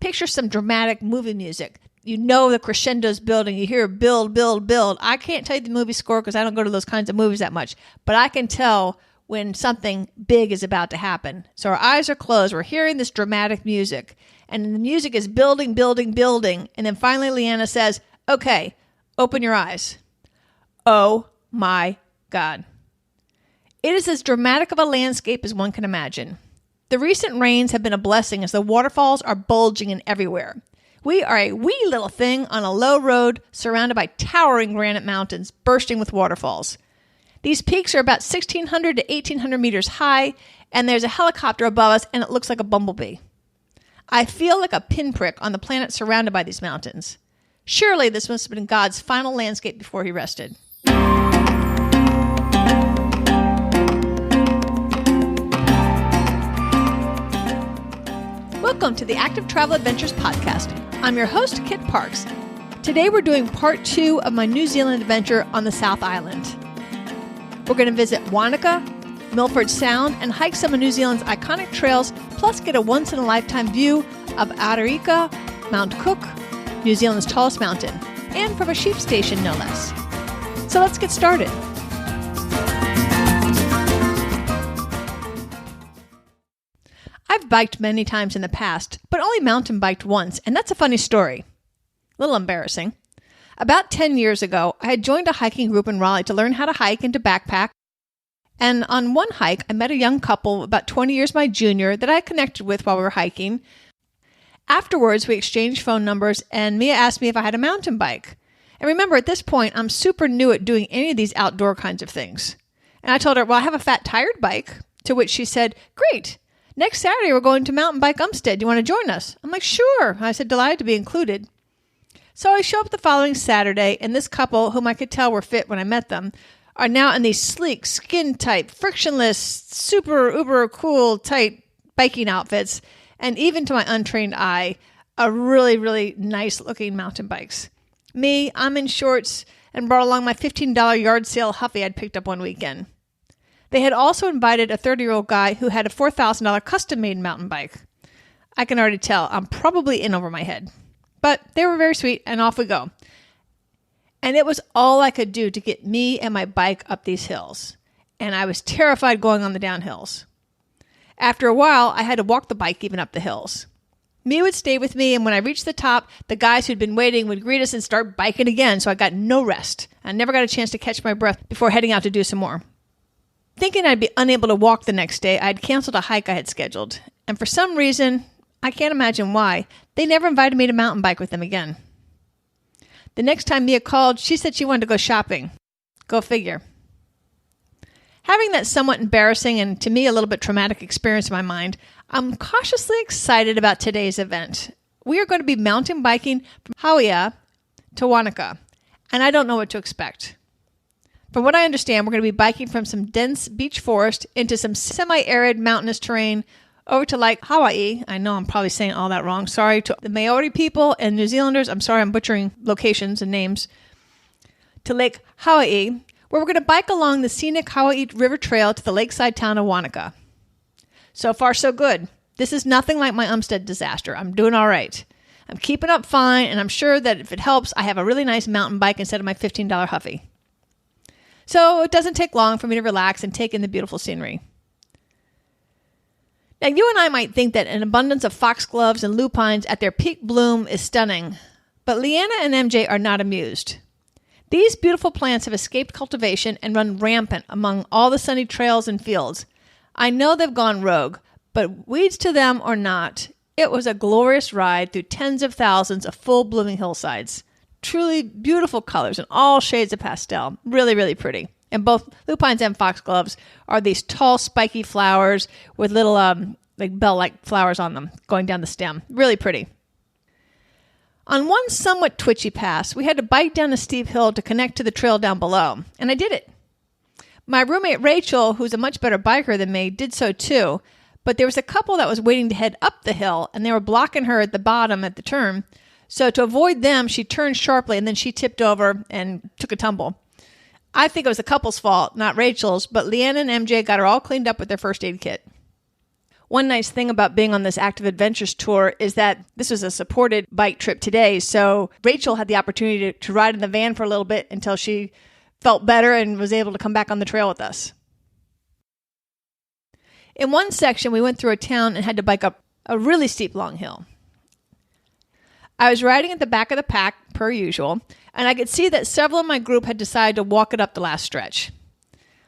picture some dramatic movie music. You know the crescendo's building. You hear build, build, build. I can't tell you the movie score because I don't go to those kinds of movies that much. But I can tell when something big is about to happen. So our eyes are closed. We're hearing this dramatic music. And the music is building, building, building. And then finally Leanna says, okay, open your eyes. Oh my God. It is as dramatic of a landscape as one can imagine. The recent rains have been a blessing as the waterfalls are bulging in everywhere. We are a wee little thing on a low road surrounded by towering granite mountains bursting with waterfalls. These peaks are about 1,600 to 1,800 meters high, and there's a helicopter above us, and it looks like a bumblebee. I feel like a pinprick on the planet surrounded by these mountains. Surely this must have been God's final landscape before he rested. Welcome to the Active Travel Adventures podcast. I'm your host, Kit Parks. Today we're doing part 2 of my New Zealand adventure on the South Island. We're going to visit Wanaka, Milford Sound, and hike some of New Zealand's iconic trails, plus get a once-in-a-lifetime view of Routeburn, Mount Cook, New Zealand's tallest mountain, and from a sheep station, no less. So let's get started. I've biked many times in the past, but only mountain biked once, and that's a funny story. A little embarrassing. About 10 years ago, I had joined a hiking group in Raleigh to learn how to hike and to backpack. And on one hike, I met a young couple about 20 years my junior that I connected with while we were hiking. Afterwards, we exchanged phone numbers, and Mia asked me if I had a mountain bike. And remember, at this point, I'm super new at doing any of these outdoor kinds of things. And I told her, well, I have a fat tired bike, to which she said, great. Next Saturday, we're going to Mountain Bike Umstead. Do you want to join us? I'm like, sure. I said, delighted to be included. So I show up the following Saturday, and this couple, whom I could tell were fit when I met them, are now in these sleek, skin-tight, frictionless, super, uber cool, tight biking outfits, and even to my untrained eye, are really, really nice-looking mountain bikes. Me, I'm in shorts and brought along my $15 yard sale Huffy I'd picked up one weekend. They had also invited a 30-year-old guy who had a $4,000 custom-made mountain bike. I can already tell I'm probably in over my head. But they were very sweet, and off we go. And it was all I could do to get me and my bike up these hills. And I was terrified going on the downhills. After a while, I had to walk the bike even up the hills. Mia would stay with me, and when I reached the top, the guys who'd been waiting would greet us and start biking again, so I got no rest. I never got a chance to catch my breath before heading out to do some more. Thinking I'd be unable to walk the next day, I had canceled a hike I had scheduled. And for some reason, I can't imagine why, they never invited me to mountain bike with them again. The next time Mia called, she said she wanted to go shopping. Go figure. Having that somewhat embarrassing and to me a little bit traumatic experience in my mind, I'm cautiously excited about today's event. We are going to be mountain biking from Hawea to Wanaka, and I don't know what to expect. From what I understand, we're going to be biking from some dense beech forest into some semi-arid mountainous terrain over to Lake Hawaii. I know I'm probably saying all that wrong. Sorry to the Maori people and New Zealanders. I'm sorry I'm butchering locations and names. To Lake Hawaii, where we're going to bike along the scenic Hawaii River Trail to the lakeside town of Wanaka. So far, so good. This is nothing like my Umstead disaster. I'm doing all right. I'm keeping up fine, and I'm sure that if it helps, I have a really nice mountain bike instead of my $15 Huffy. So it doesn't take long for me to relax and take in the beautiful scenery. Now, you and I might think that an abundance of foxgloves and lupines at their peak bloom is stunning, but Leanna and MJ are not amused. These beautiful plants have escaped cultivation and run rampant among all the sunny trails and fields. I know they've gone rogue, but weeds to them or not, it was a glorious ride through tens of thousands of full blooming hillsides. Truly beautiful colors in all shades of pastel. Really, really pretty. And both lupines and foxgloves are these tall, spiky flowers with little like bell-like flowers on them going down the stem. Really pretty. On one somewhat twitchy pass, we had to bike down a steep hill to connect to the trail down below, and I did it. My roommate Rachel, who's a much better biker than me, did so too, but there was a couple that was waiting to head up the hill, and they were blocking her at the bottom at the turn. So to avoid them, she turned sharply, and then she tipped over and took a tumble. I think it was the couple's fault, not Rachel's, but Leanna and MJ got her all cleaned up with their first aid kit. One nice thing about being on this Active Adventures tour is that this was a supported bike trip today, so Rachel had the opportunity to ride in the van for a little bit until she felt better and was able to come back on the trail with us. In one section, we went through a town and had to bike up a really steep long hill. I was riding at the back of the pack, per usual, and I could see that several of my group had decided to walk it up the last stretch.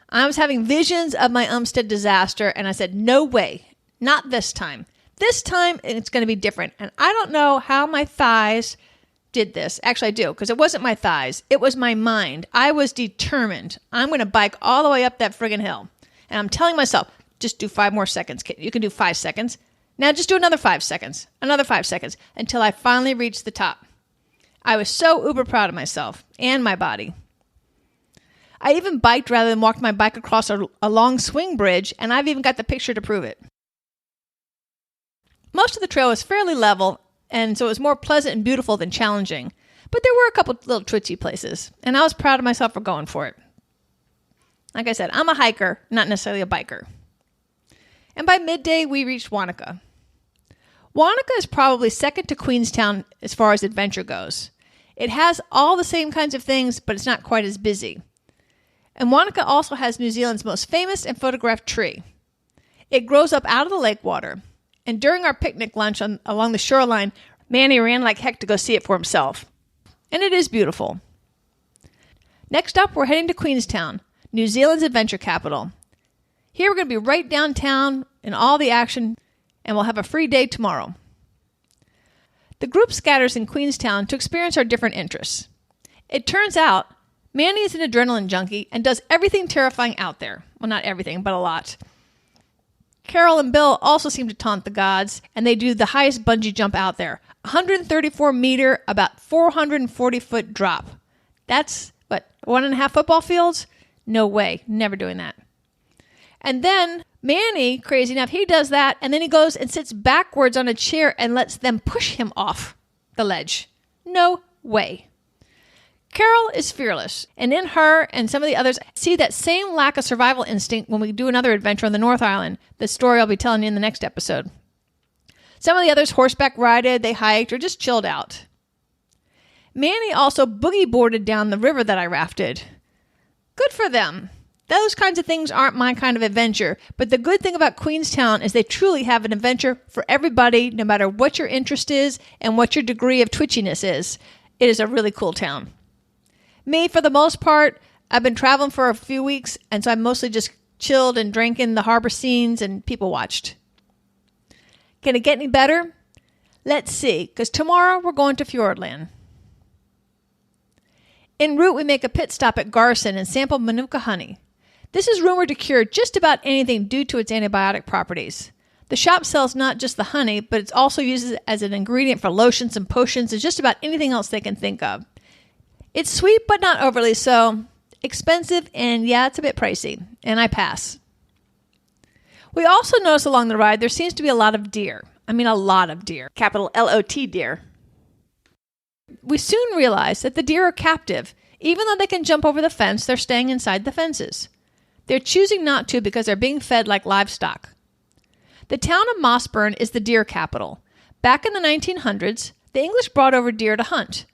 I was having visions of my Umstead disaster, and I said, no way, not this time. This time, it's going to be different. And I don't know how my thighs did this. Actually, I do, because it wasn't my thighs. It was my mind. I was determined. I'm going to bike all the way up that friggin' hill. And I'm telling myself, just do 5 more seconds. You can do 5 seconds. Now just do another 5 seconds, another 5 seconds, until I finally reached the top. I was so uber proud of myself and my body. I even biked rather than walked my bike across a long swing bridge, and I've even got the picture to prove it. Most of the trail was fairly level, and so it was more pleasant and beautiful than challenging. But there were a couple little twitchy places, and I was proud of myself for going for it. Like I said, I'm a hiker, not necessarily a biker. And by midday, we reached Wanaka. Wanaka is probably second to Queenstown as far as adventure goes. It has all the same kinds of things, but it's not quite as busy. And Wanaka also has New Zealand's most famous and photographed tree. It grows up out of the lake water. And during our picnic lunch along the shoreline, Manny ran like heck to go see it for himself. And it is beautiful. Next up, we're heading to Queenstown, New Zealand's adventure capital. Here we're going to be right downtown in all the action, and we'll have a free day tomorrow. The group scatters in Queenstown to experience our different interests. It turns out Manny is an adrenaline junkie and does everything terrifying out there. Well, not everything, but a lot. Carol and Bill also seem to taunt the gods, and they do the highest bungee jump out there. 134 meter, about 440 foot drop. That's, 1.5 football fields? No way. Never doing that. And then Manny, crazy enough, he does that, and then he goes and sits backwards on a chair and lets them push him off the ledge. No way. Carol is fearless, and in her and some of the others, see that same lack of survival instinct when we do another adventure on the North Island, the story I'll be telling you in the next episode. Some of the others horseback rided, they hiked, or just chilled out. Manny also boogie boarded down the river that I rafted. Good for them. Those kinds of things aren't my kind of adventure, but the good thing about Queenstown is they truly have an adventure for everybody, no matter what your interest is and what your degree of twitchiness is. It is a really cool town. Me, for the most part, I've been traveling for a few weeks, and so I mostly just chilled and drank in the harbor scenes and people watched. Can it get any better? Let's see, because tomorrow we're going to Fiordland. En route, we make a pit stop at Garson and sample Manuka honey. This is rumored to cure just about anything due to its antibiotic properties. The shop sells not just the honey, but it's also used as an ingredient for lotions and potions and just about anything else they can think of. It's sweet, but not overly so. Expensive, and yeah, it's a bit pricey, and I pass. We also notice along the ride there seems to be a lot of deer. I mean a lot of deer. Capital L-O-T deer. We soon realize that the deer are captive. Even though they can jump over the fence, they're staying inside the fences. They're choosing not to because they're being fed like livestock. The town of Mossburn is the deer capital. Back in the 1900s, the English brought over deer to hunt.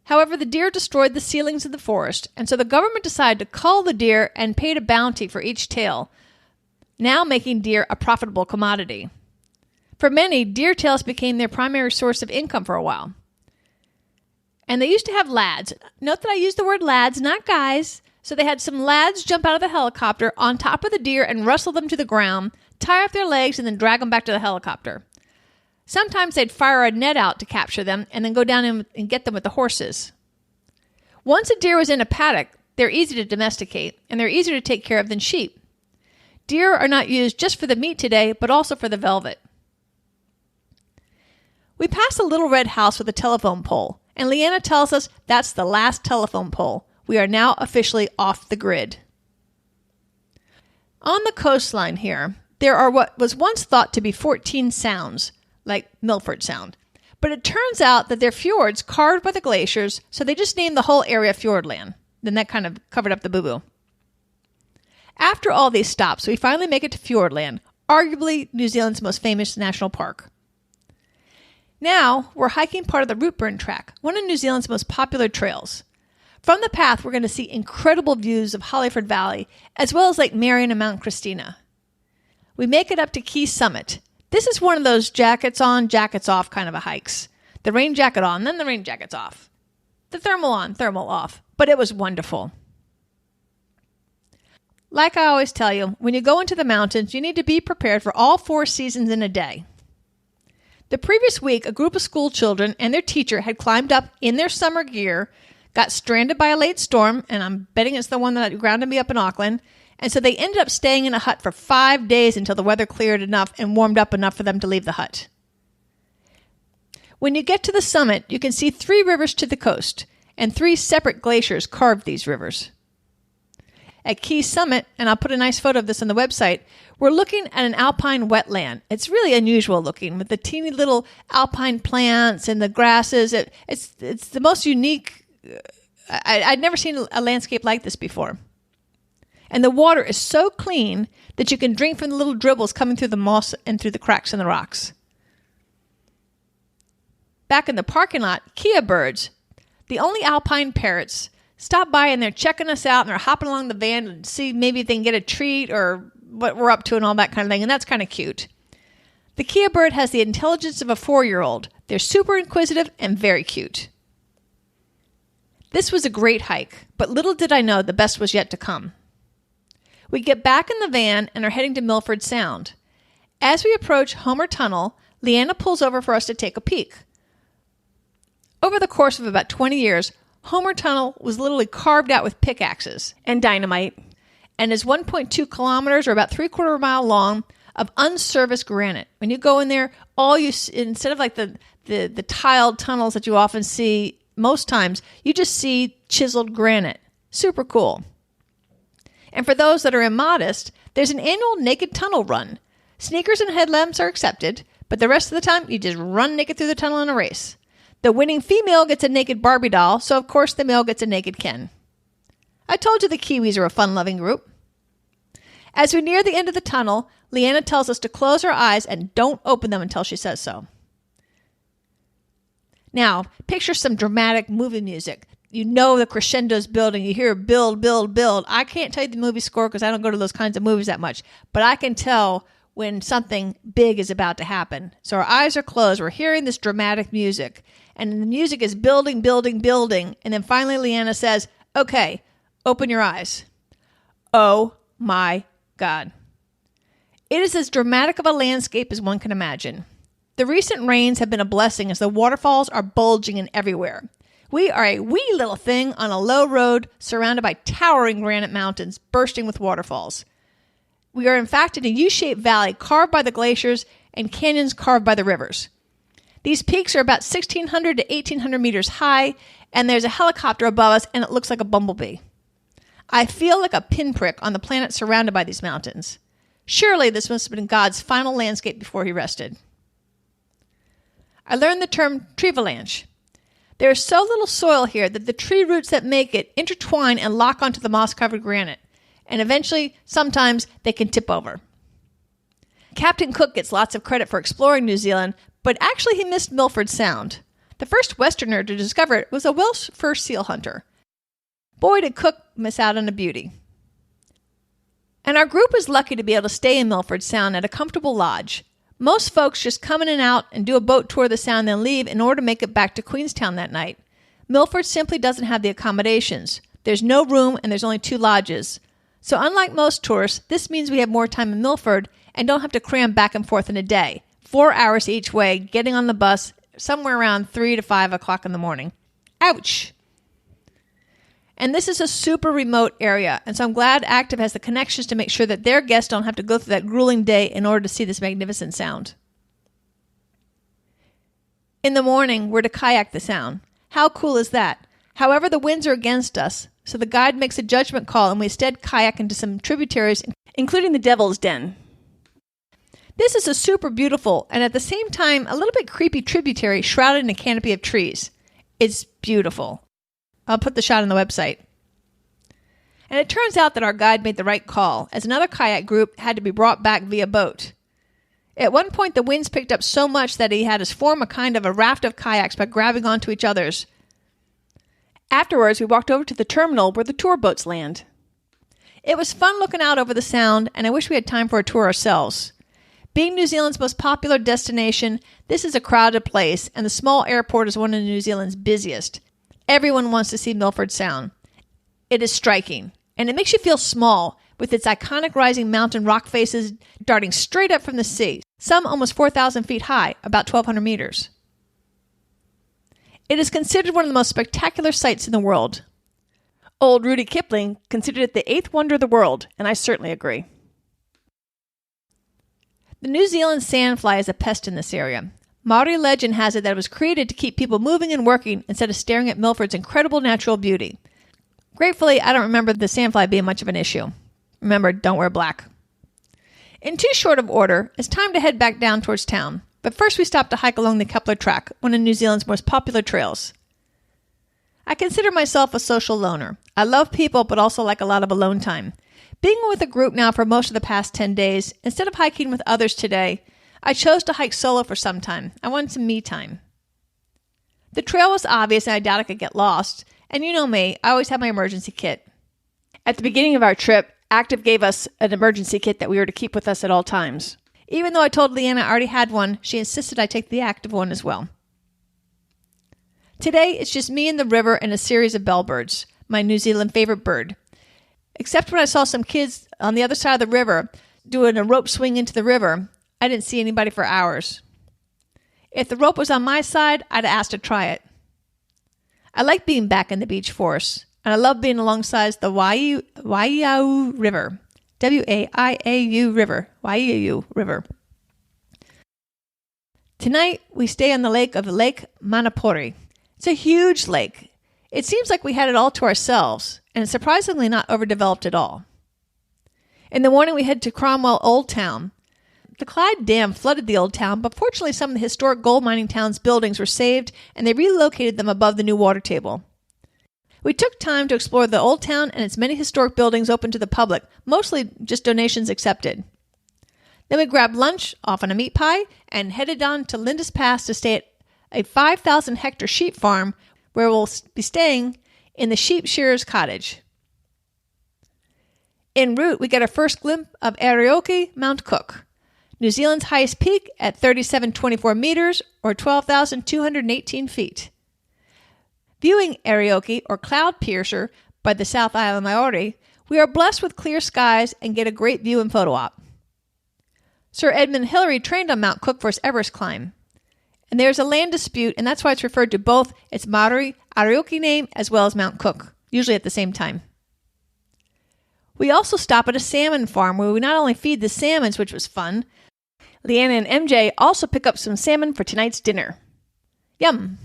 However, the deer destroyed the ceilings of the forest, and so the government decided to cull the deer and paid a bounty for each tail, now making deer a profitable commodity. For many, deer tails became their primary source of income for a while. And they used to have lads. Note that I use the word lads, not guys. So they had some lads jump out of the helicopter on top of the deer and wrestle them to the ground, tie up their legs, and then drag them back to the helicopter. Sometimes they'd fire a net out to capture them and then go down and get them with the horses. Once a deer was in a paddock, they're easy to domesticate, and they're easier to take care of than sheep. Deer are not used just for the meat today, but also for the velvet. We pass a little red house with a telephone pole, and Leanna tells us that's the last telephone pole. We are now officially off the grid. On the coastline here, there are what was once thought to be 14 sounds, like Milford Sound. But it turns out that they're fjords carved by the glaciers, so they just named the whole area Fiordland. Then that kind of covered up the boo-boo. After all these stops, we finally make it to Fiordland, arguably New Zealand's most famous national park. Now, we're hiking part of the Routeburn Track, one of New Zealand's most popular trails. From the path, we're going to see incredible views of Hollyford Valley, as well as Lake Marion and Mount Christina. We make it up to Key Summit. This is one of those jackets on, jackets off kind of a hikes. The rain jacket on, then the rain jacket's off. The thermal on, thermal off. But it was wonderful. Like I always tell you, when you go into the mountains, you need to be prepared for all 4 seasons in a day. The previous week, a group of school children and their teacher had climbed up in their summer gear, got stranded by a late storm, and I'm betting it's the one that grounded me up in Auckland, and so they ended up staying in a hut for 5 days until the weather cleared enough and warmed up enough for them to leave the hut. When you get to the summit, you can see 3 rivers to the coast, and 3 separate glaciers carved these rivers. At Key Summit, and I'll put a nice photo of this on the website, we're looking at an alpine wetland. It's really unusual looking with the teeny little alpine plants and the grasses. It's the most unique. I'd never seen a landscape like this before. And the water is so clean that you can drink from the little dribbles coming through the moss and through the cracks in the rocks. Back in the parking lot, Kia birds, the only alpine parrots, stop by and they're checking us out and they're hopping along the van to see maybe if they can get a treat or what we're up to and all that kind of thing. And that's kind of cute. The Kia bird has the intelligence of a 4-year-old. They're super inquisitive and very cute. This was a great hike, but little did I know the best was yet to come. We get back in the van and are heading to Milford Sound. As we approach Homer Tunnel, Leanna pulls over for us to take a peek. Over the course of about 20 years, Homer Tunnel was literally carved out with pickaxes and dynamite and is 1.2 kilometers or about 3/4 mile long of unserviced granite. When you go in there, instead of like the tiled tunnels that you often see most times, you just see chiseled granite. Super cool. And for those that are immodest, there's an annual naked tunnel run. Sneakers and headlamps are accepted, but the rest of the time, you just run naked through the tunnel in a race. The winning female gets a naked Barbie doll, so of course the male gets a naked Ken. I told you the Kiwis are a fun-loving group. As we near the end of the tunnel, Leanna tells us to close our eyes and don't open them until she says so. Now, picture some dramatic movie music. You know the crescendo's building. You hear build, build, build. I can't tell you the movie score because I don't go to those kinds of movies that much, but I can tell when something big is about to happen. So our eyes are closed. We're hearing this dramatic music. And the music is building, building, building. And then finally Leanna says, okay, open your eyes. Oh my God. It is as dramatic of a landscape as one can imagine. The recent rains have been a blessing as the waterfalls are bulging in everywhere. We are a wee little thing on a low road surrounded by towering granite mountains bursting with waterfalls. We are in fact in a U-shaped valley carved by the glaciers and canyons carved by the rivers. These peaks are about 1,600 to 1,800 meters high, and there's a helicopter above us, and it looks like a bumblebee. I feel like a pinprick on the planet surrounded by these mountains. Surely this must have been God's final landscape before he rested. I learned the term treevalanche. There is so little soil here that the tree roots that make it intertwine and lock onto the moss-covered granite, and eventually, sometimes, they can tip over. Captain Cook gets lots of credit for exploring New Zealand, but actually he missed Milford Sound. The first Westerner to discover it was a Welsh fur seal hunter. Boy, did Cook miss out on a beauty. And our group is lucky to be able to stay in Milford Sound at a comfortable lodge. Most folks just come in and out and do a boat tour of the sound, then leave in order to make it back to Queenstown that night. Milford simply doesn't have the accommodations. There's no room and there's only 2 lodges. So unlike most tourists, this means we have more time in Milford and don't have to cram back and forth in a day. 4 hours each way, getting on the bus somewhere around 3 to 5 o'clock in the morning. Ouch! And this is a super remote area, and so I'm glad Active has the connections to make sure that their guests don't have to go through that grueling day in order to see this magnificent sound. In the morning, we're to kayak the sound. How cool is that? However, the winds are against us, so the guide makes a judgment call and we instead kayak into some tributaries, including the Devil's Den. This is a super beautiful and at the same time a little bit creepy tributary shrouded in a canopy of trees. It's beautiful. I'll put the shot on the website. And it turns out that our guide made the right call, as another kayak group had to be brought back via boat. At one point, the winds picked up so much that he had us form a kind of a raft of kayaks by grabbing onto each other's. Afterwards, we walked over to the terminal where the tour boats land. It was fun looking out over the sound, and I wish we had time for a tour ourselves. Being New Zealand's most popular destination, this is a crowded place, and the small airport is one of New Zealand's busiest. Everyone wants to see Milford Sound. It is striking, and it makes you feel small, with its iconic rising mountain rock faces darting straight up from the sea, some almost 4,000 feet high, about 1,200 meters. It is considered one of the most spectacular sights in the world. Old Rudy Kipling considered it the eighth wonder of the world, and I certainly agree. The New Zealand sandfly is a pest in this area. Maori legend has it that it was created to keep people moving and working instead of staring at Milford's incredible natural beauty. Gratefully, I don't remember the sandfly being much of an issue. Remember, don't wear black. In too short of order, it's time to head back down towards town. But first we stop to hike along the Kepler Track, one of New Zealand's most popular trails. I consider myself a social loner. I love people, but also like a lot of alone time. Being with a group now for most of the past 10 days, instead of hiking with others today, I chose to hike solo for some time. I wanted some me time. The trail was obvious and I doubt I could get lost. And you know me, I always have my emergency kit. At the beginning of our trip, Active gave us an emergency kit that we were to keep with us at all times. Even though I told Leanna I already had one, she insisted I take the Active one as well. Today, it's just me and the river and a series of bellbirds, my New Zealand favorite bird. Except when I saw some kids on the other side of the river doing a rope swing into the river, I didn't see anybody for hours. If the rope was on my side, I'd ask to try it. I like being back in the beach forest, and I love being alongside the Hawaeato River. W-A-I-A-U River. Hawaii River. Tonight, we stay on the lake of Lake Manapori. It's a huge lake. It seems like we had it all to ourselves, and it's surprisingly not overdeveloped at all. In the morning, we head to Cromwell Old Town. The Clyde Dam flooded the old town, but fortunately some of the historic gold mining town's buildings were saved, and they relocated them above the new water table. We took time to explore the old town and its many historic buildings open to the public, mostly just donations accepted. Then we grabbed lunch, often a meat pie, and headed on to Lindis Pass to stay at a 5,000-hectare sheep farm where we'll be staying in the sheep shearer's cottage. En route, we get our first glimpse of Aotearoa Mount Cook, New Zealand's highest peak at 3,724 meters or 12,218 feet. Viewing Aotearoa, or Cloud Piercer, by the South Island Maori, we are blessed with clear skies and get a great view and photo op. Sir Edmund Hillary trained on Mount Cook for his Everest climb. And there's a land dispute, and that's why it's referred to both its Maori Aotearoa name as well as Mount Cook, usually at the same time. We also stop at a salmon farm where we not only feed the salmons, which was fun, Leanna and MJ also pick up some salmon for tonight's dinner. Yum!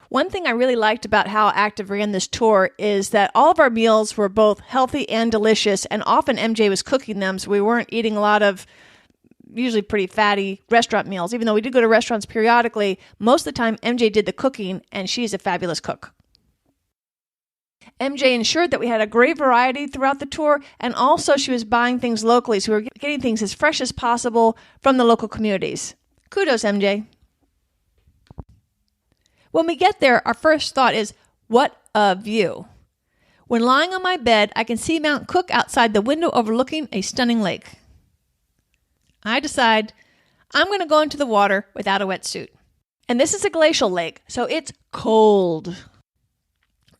One thing I really liked about how Active ran this tour is that all of our meals were both healthy and delicious, and often MJ was cooking them, so we weren't eating a lot of usually pretty fatty restaurant meals. Even though we did go to restaurants periodically, most of the time MJ did the cooking, and she's a fabulous cook. MJ ensured that we had a great variety throughout the tour, and also she was buying things locally, so we were getting things as fresh as possible from the local communities. Kudos, MJ. When we get there, our first thought is, what a view. When lying on my bed, I can see Mount Cook outside the window overlooking a stunning lake. I decide I'm going to go into the water without a wetsuit. And this is a glacial lake, so it's cold.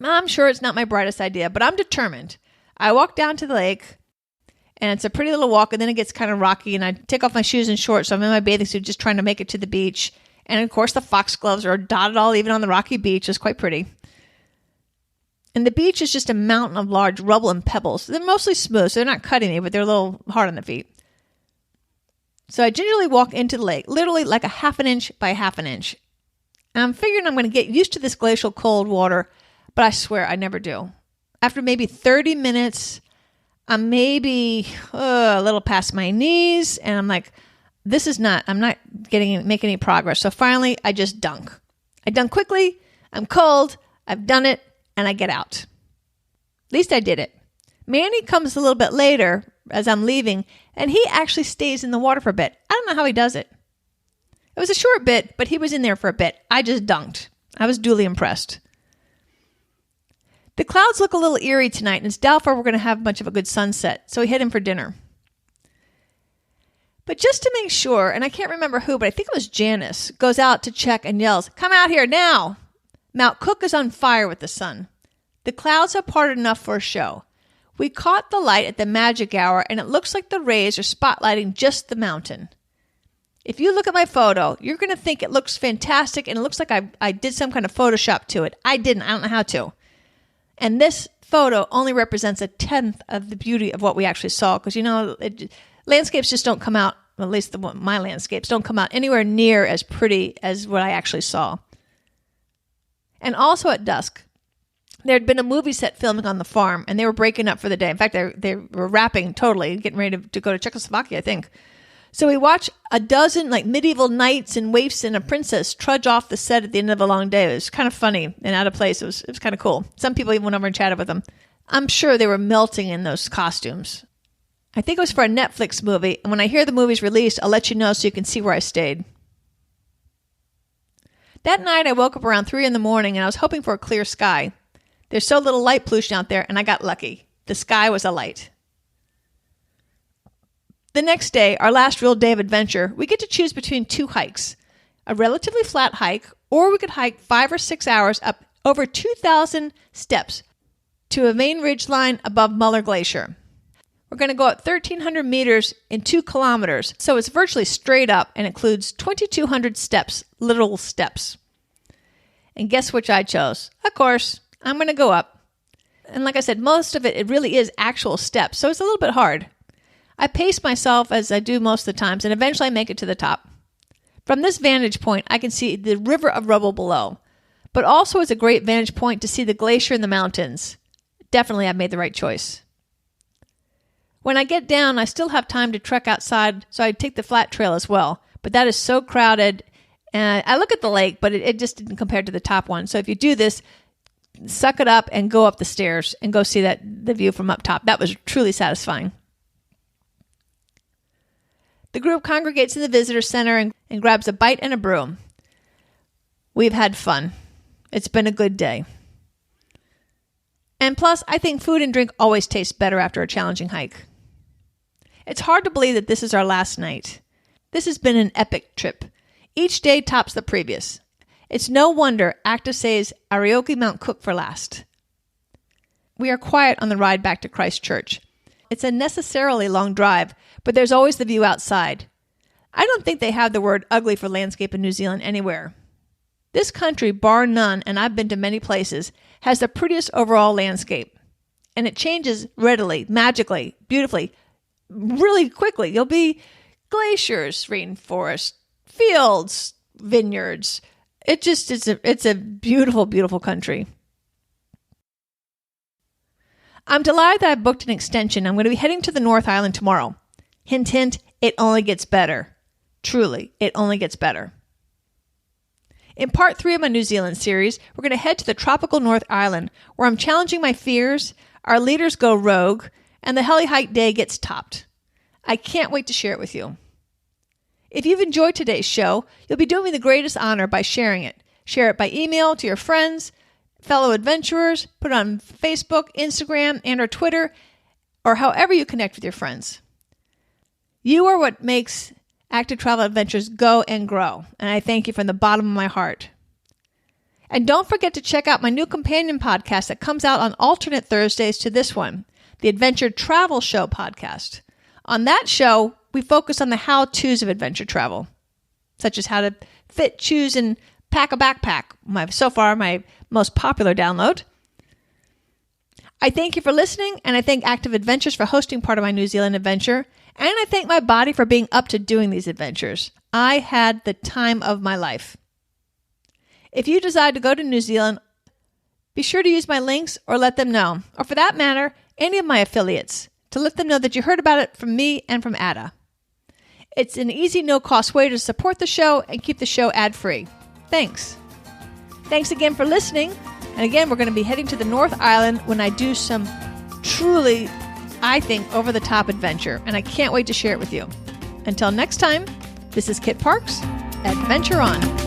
I'm sure it's not my brightest idea, but I'm determined. I walk down to the lake, and it's a pretty little walk, and then it gets kind of rocky, and I take off my shoes and shorts, so I'm in my bathing suit just trying to make it to the beach. And of course, the foxgloves are dotted all even on the rocky beach. It's quite pretty. And the beach is just a mountain of large rubble and pebbles. They're mostly smooth, so they're not cutting me, but they're a little hard on the feet. So I gingerly walk into the lake, literally like a half an inch by half an inch. And I'm figuring I'm going to get used to this glacial cold water, but I swear I never do. After maybe 30 minutes, I'm maybe a little past my knees, and I'm like, I'm not making any progress. So finally, I just dunk. I dunk quickly, I'm cold, I've done it, and I get out. At least I did it. Manny comes a little bit later as I'm leaving, And he actually stays in the water for a bit. I don't know how he does it. It was a short bit, but he was in there for a bit. I just dunked. I was duly impressed. The clouds look a little eerie tonight, and it's doubtful we're going to have much of a good sunset, so we head in for dinner. But just to make sure, and I can't remember who, but I think it was Janice, goes out to check and yells, "Come out here now!" Mount Cook is on fire with the sun. The clouds have parted enough for a show. We caught the light at the magic hour, and it looks like the rays are spotlighting just the mountain. If you look at my photo, you're going to think it looks fantastic, and it looks like I did some kind of Photoshop to it. I didn't. I don't know how to. And this photo only represents a tenth of the beauty of what we actually saw, because, landscapes just don't come out, at least my landscapes, don't come out anywhere near as pretty as what I actually saw. And also at dusk, there had been a movie set filming on the farm, and they were breaking up for the day. In fact, they were wrapping totally, getting ready to go to Czechoslovakia, I think. So we watched a dozen medieval knights and waifs and a princess trudge off the set at the end of a long day. It was kind of funny and out of place. It was kind of cool. Some people even went over and chatted with them. I'm sure they were melting in those costumes. I think it was for a Netflix movie, and when I hear the movie's released, I'll let you know so you can see where I stayed. That night, I woke up around 3 a.m, and I was hoping for a clear sky. There's so little light pollution out there, and I got lucky. The sky was alight. The next day, our last real day of adventure, we get to choose between 2 hikes. A relatively flat hike, or we could hike 5 or 6 hours up over 2,000 steps to a main ridge line above Mueller Glacier. We're going to go up 1,300 meters in 2 kilometers, so it's virtually straight up and includes 2,200 steps, literal steps. And guess which I chose? Of course, I'm going to go up. And like I said, most of it really is actual steps, so it's a little bit hard. I pace myself as I do most of the times, and eventually I make it to the top. From this vantage point, I can see the river of rubble below, but also it's a great vantage point to see the glacier and the mountains. Definitely I've made the right choice. When I get down, I still have time to trek outside, so I take the flat trail as well, but that is so crowded. And I look at the lake, but it just didn't compare to the top one. So if you do this, suck it up and go up the stairs and go see the view from up top. That was truly satisfying. The group congregates in the visitor center and grabs a bite and a brew. We've had fun. It's been a good day. And plus, I think food and drink always taste better after a challenging hike. It's hard to believe that this is our last night. This has been an epic trip. Each day tops the previous. It's no wonder Active says Arioki Mount Cook for last. We are quiet on the ride back to Christchurch. It's a necessarily long drive, but there's always the view outside. I don't think they have the word ugly for landscape in New Zealand anywhere. This country, bar none, and I've been to many places, has the prettiest overall landscape. And it changes readily, magically, beautifully, really quickly. You'll be glaciers, rainforest, fields, vineyards. It's a beautiful, beautiful country. I'm delighted that I've booked an extension. I'm going to be heading to the North Island tomorrow. Hint, hint, it only gets better. Truly, it only gets better. In part 3 of my New Zealand series, we're going to head to the tropical North Island, where I'm challenging my fears, our leaders go rogue, and the heli hike day gets topped. I can't wait to share it with you. If you've enjoyed today's show, you'll be doing me the greatest honor by sharing it. Share it by email to your friends, fellow adventurers, put it on Facebook, Instagram, and or Twitter, or however you connect with your friends. You are what makes Active Travel Adventures go and grow, and I thank you from the bottom of my heart. And don't forget to check out my new companion podcast that comes out on alternate Thursdays to this one, the Adventure Travel Show podcast. On that show, we focus on the how-tos of adventure travel, such as how to fit, choose, and pack a backpack, so far my most popular download. I thank you for listening, and I thank Active Adventures for hosting part of my New Zealand adventure, and I thank my body for being up to doing these adventures. I had the time of my life. If you decide to go to New Zealand, be sure to use my links or let them know, or for that matter, any of my affiliates, to let them know that you heard about it from me and from Ada. It's an easy, no-cost way to support the show and keep the show ad-free. Thanks. Thanks again for listening. And again, we're going to be heading to the North Island when I do some truly I think, over-the-top adventure, and I can't wait to share it with you. Until next time, this is Kit Parks. Adventure on!